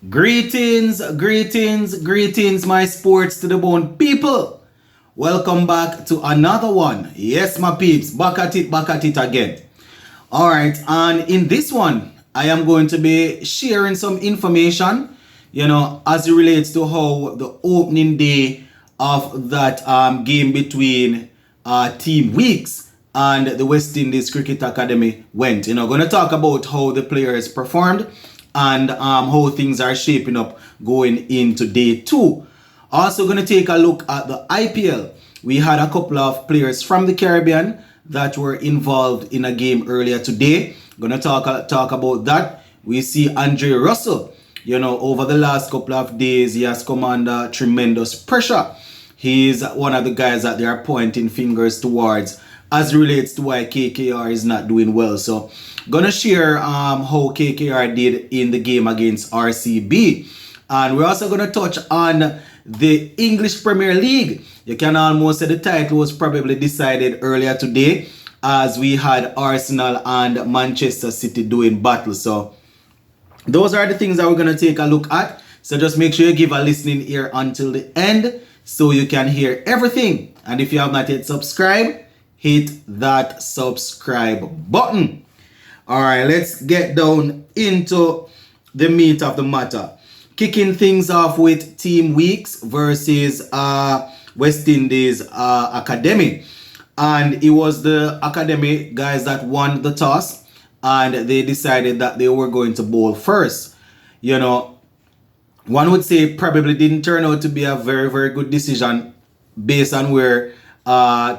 Greetings, my sports to the bone people. Welcome back to another one. Yes, my peeps, back at it again. All right, and in this one, I am going to be sharing some information, as it relates to how the opening day of that game between Team Weeks and the West Indies Cricket Academy went. Going to talk about how the players performed and how things are shaping up going into day two. Also going to take a look at the IPL. We had a couple of players from the Caribbean that were involved in a game earlier today. Going to talk about that. We see Andre Russell. Over the last couple of days, he has come under tremendous pressure. He's one of the guys that they are pointing fingers towards as relates to why KKR is not doing well. So, gonna share how KKR did in the game against RCB. And we're also gonna touch on the English Premier League. You can almost say the title was probably decided earlier today as we had Arsenal and Manchester City doing battle. So, those are the things that we're gonna take a look at. So just make sure you give a listening ear until the end so you can hear everything. And if you have not yet subscribed, hit that subscribe button. All right, let's get down into the meat of the matter. Kicking things off with Team Weeks versus West Indies Academy. And it was the Academy guys that won the toss and they decided that they were going to bowl first. One would say probably didn't turn out to be a very, very good decision based on where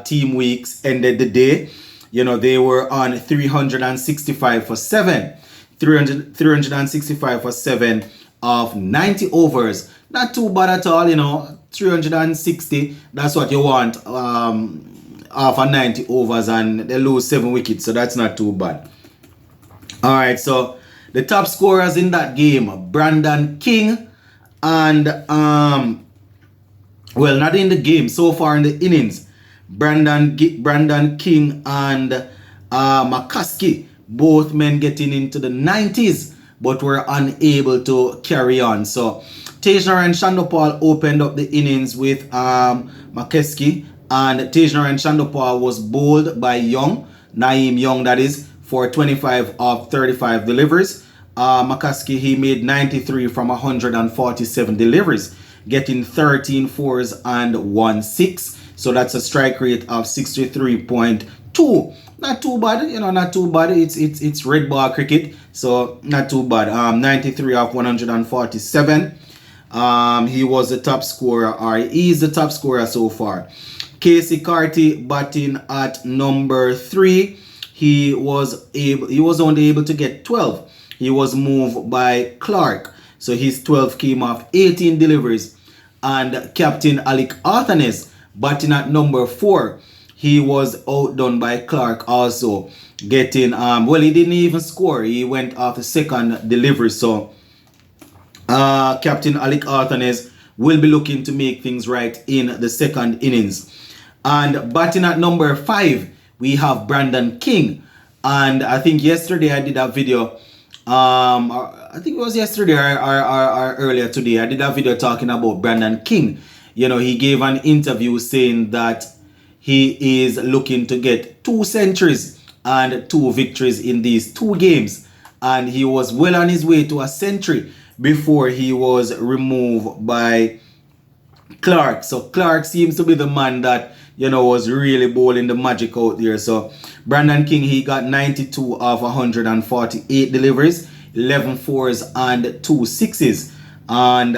Team Weeks ended the day. They were on 365 for 7. 365 for 7 of 90 overs. Not too bad at all, 360. That's what you want off of 90 overs, and they lose 7 wickets, so that's not too bad. All right, so the top scorers in that game, Brandon King and not in the game, so far in the innings, Brandon King and McCaskey, both men getting into the 90s, but were unable to carry on. So Tejnarain Chandopal opened up the innings with McCaskey, and Tejnarain Chandopal was bowled by Naeem Young, that is, for 25 of 35 deliveries. McCaskey, he made 93 from 147 deliveries, getting 13 fours and 1 6. So that's a strike rate of 63.2. Not too bad, not too bad. It's red ball cricket, so not too bad. 93 of 147. He was the top scorer, or he is the top scorer so far. Casey Carty batting at number 3. He was only able to get 12. He was moved by Clark. So his 12 came off 18 deliveries. And Captain Alec Arthanes batting at number 4. He was outdone by Clark also, getting he didn't even score. He went off the second delivery. So Captain Alec Arthanes will be looking to make things right in the second innings. And batting at number 5, we have Brandon King. And I think yesterday I did a video. I think it was yesterday or earlier today. I did a video talking about Brandon King. He gave an interview saying that he is looking to get 2 centuries and 2 victories in these 2 games. And he was well on his way to a century before he was removed by Clark. So Clark seems to be the man that, was really bowling the magic out there. So Brandon King, he got 92 of 148 deliveries, 11 fours and 2 sixes. And,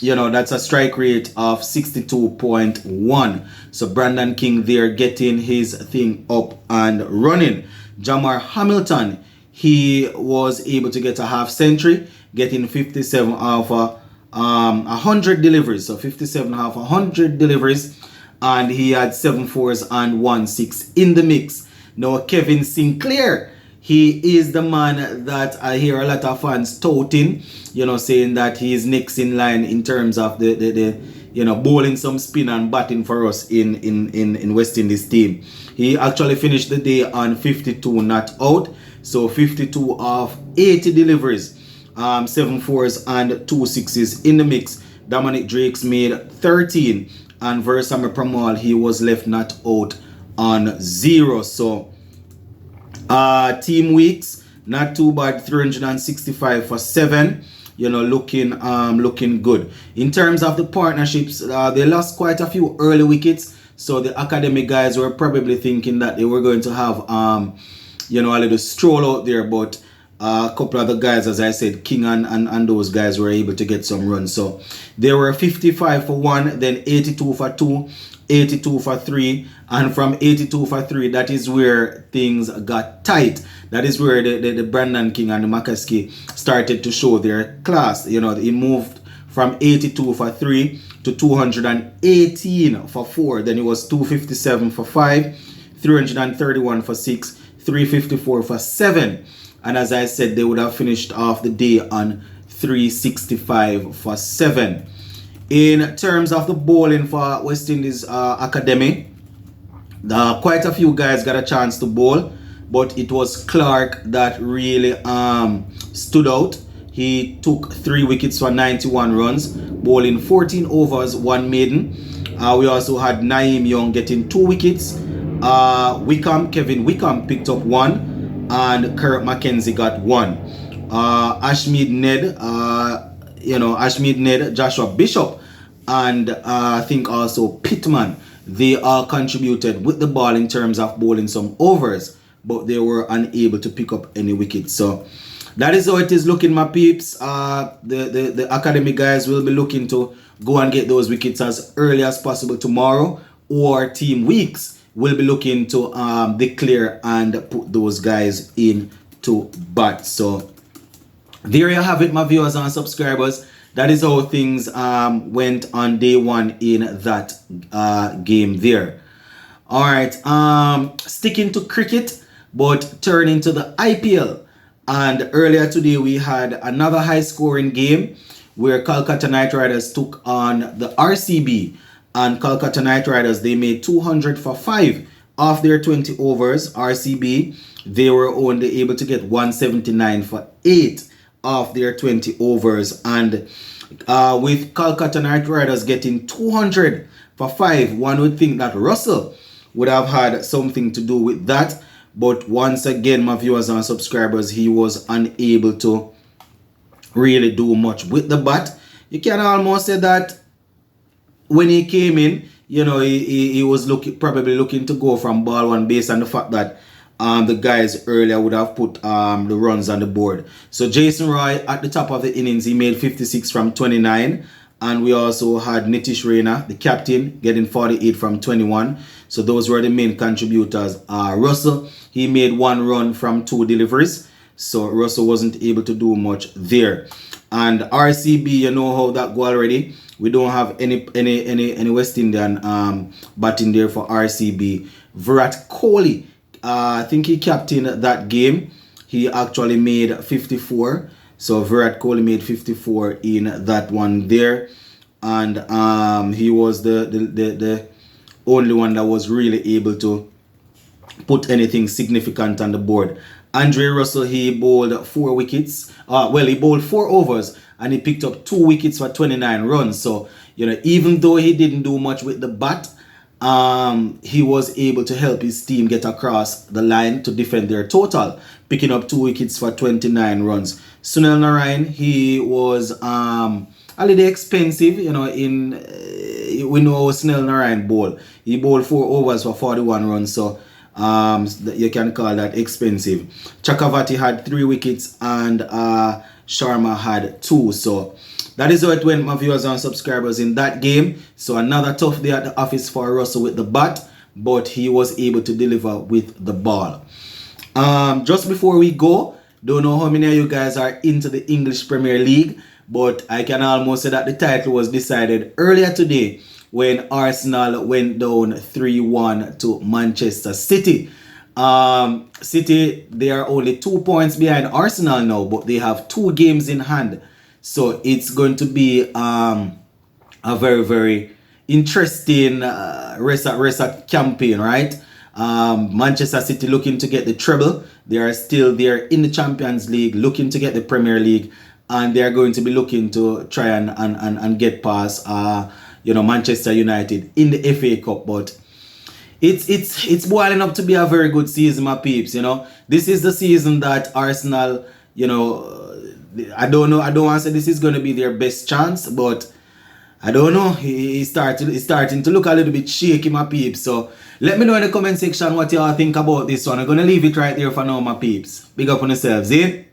that's a strike rate of 62.1. So Brandon King there getting his thing up and running. Jamar Hamilton, he was able to get a half century, getting 57 of 100 deliveries. So 57 half 100 deliveries. And he had 7 fours and 1 6 in the mix. Now Kevin Sinclair, he is the man that I hear a lot of fans touting, saying that he is next in line in terms of the bowling some spin and batting for us in West Indies team. He actually finished the day on 52 not out, so 52 of 80 deliveries. 7 fours and 2 sixes in the mix. Dominic Drakes made 13, and Versame Pramal, he was left not out on 0. So team weeks, not too bad, 365 for 7. Looking good. In terms of the partnerships, they lost quite a few early wickets, so the academy guys were probably thinking that they were going to have a little stroll out there, but a couple of the guys, as I said, King and those guys were able to get some runs. So they were 55 for 1, then 82 for 2, 82 for 3, and from 82 for 3, that is where things got tight. That is where the Brandon King and the McCaskey started to show their class. He moved from 82 for 3 to 218 for 4. Then it was 257 for 5, 331 for 6, 354 for 7. And as I said, they would have finished off the day on 365 for 7. In terms of the bowling for West Indies Academy, quite a few guys got a chance to bowl, but it was Clark that really stood out. He took 3 wickets for 91 runs, bowling 14 overs, 1 maiden. We also had Naeem Young getting 2 wickets. Kevin Wickham picked up 1, and Kirk Mackenzie got 1. Ashmead Ned, Joshua Bishop, and I think also Pittman, they all contributed with the ball in terms of bowling some overs, but they were unable to pick up any wickets. So that is how it is looking, my peeps. The academy guys will be looking to go and get those wickets as early as possible tomorrow, or team weeks will be looking to declare and put those guys into bat. So there you have it, my viewers and subscribers. That is how things went on day 1 in that game there. All right, sticking to cricket, but turning to the IPL. And earlier today we had another high-scoring game where Kolkata Knight Riders took on the RCB. And Kolkata Knight Riders, they made 200 for 5 off their 20 overs. RCB, they were only able to get 179 for 8 off their 20 overs. And with Kolkata Knight Riders getting 200 for 5, one would think that Russell would have had something to do with that. But once again, my viewers and subscribers, he was unable to really do much with the bat. You can almost say that when he came in, he was probably looking to go from ball 1 based on the fact that the guys earlier would have put the runs on the board. So Jason Roy at the top of the innings, he made 56 from 29. And we also had Nitish Rana, the captain, getting 48 from 21. So those were the main contributors. Russell, he made 1 run from 2 deliveries. So Russell wasn't able to do much there. And RCB, you know how that go already. We don't have any West Indian batting there for RCB. Virat Kohli, I think he captained that game. He actually made 54. So Virat Kohli made 54 in that one there. And he was the only one that was really able to put anything significant on the board. Andre Russell, he bowled 4 wickets. He bowled 4 overs and he picked up 2 wickets for 29 runs. So, even though he didn't do much with the bat, he was able to help his team get across the line to defend their total, picking up 2 wickets for 29 runs. Sunil Narayan, he was a little expensive, we know Sunil Narayan bowl. He bowled 4 overs for 41 runs, so you can call that expensive. Chakravarti had 3 wickets and Sharma had 2. So that is how it went, my viewers and subscribers, in that game. So another tough day at the office for Russell with the bat, but he was able to deliver with the ball. Just before we go, don't know how many of you guys are into the English Premier League, but I can almost say that the title was decided earlier today when Arsenal went down 3-1 to Manchester City. City, they are only 2 points behind Arsenal now, but they have 2 games in hand. So it's going to be a very, very interesting rest campaign, right? Manchester City looking to get the treble. They are still there in the Champions League, looking to get the Premier League. and they are going to be looking to try and get past Manchester United in the FA Cup. But it's boiling up to be a very good season, my peeps. This is the season that Arsenal, I don't know. I don't want to say this is going to be their best chance, but I don't know. It's starting to look a little bit shaky, my peeps. So let me know in the comment section what y'all think about this one. I'm going to leave it right there for now, my peeps. Big up on yourselves, eh?